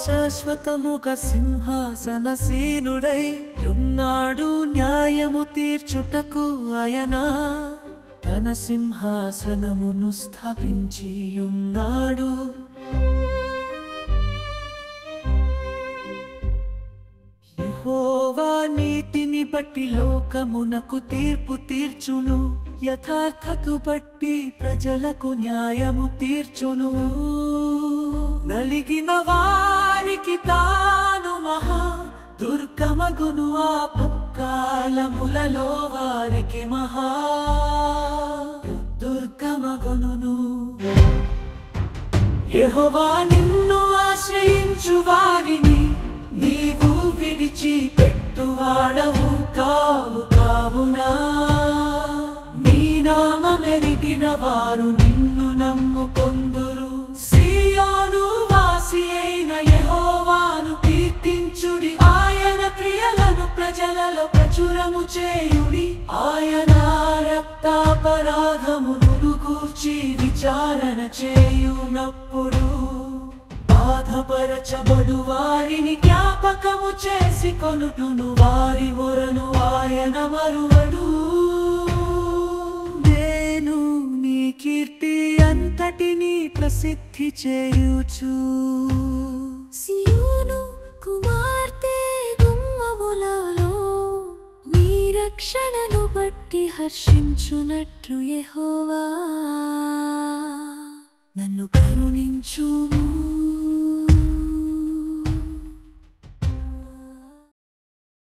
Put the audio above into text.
శాశ్వతముగా సింహాసనసీనుడై ఉన్నాడు న్యాయము తీర్చుటకు ఆయన తన సింహాసనమును స్థాపించి ఉన్నాడు. యెహోవా నీతిని బట్టి లోకమునకు తీర్పు తీర్చును, యథార్థతను బట్టి ప్రజలకు న్యాయము తీర్చును. నలిగిన వారికి తాను మహా దుర్గమగును, ఆపత్కాలములలో వారికి మహా దుర్గమగును. యెహోవా నిన్ను ఆశ్రయించు వారిని నీవు విడిచి పెట్టువాడవు కావు కావునా. నీ నామమెరిగిన వారు నిన్ను నమ్ముకొందురు. సీయోను వాసి అయిన యెహోవాను కీర్తించుడి, ఆయన క్రియలను ప్రజలలో ప్రచురము చేయుడి. ఆయన రక్తాపరాధమును గూర్చి విచారణ చేయునప్పుడు బాధపరచబడు వారిని జ్ఞాపకము చేసి కొనుటను, వారి మొరను ఆయన మరువడు. నేను నీ కీర్తి అంతటిని ప్రసిద్ధి చేయుచు. సియోను కుమార్తె గుమ్మములలో నీ రక్షణను బట్టి హర్షించునట్లు యెహోవా నన్ను కరుణించుము.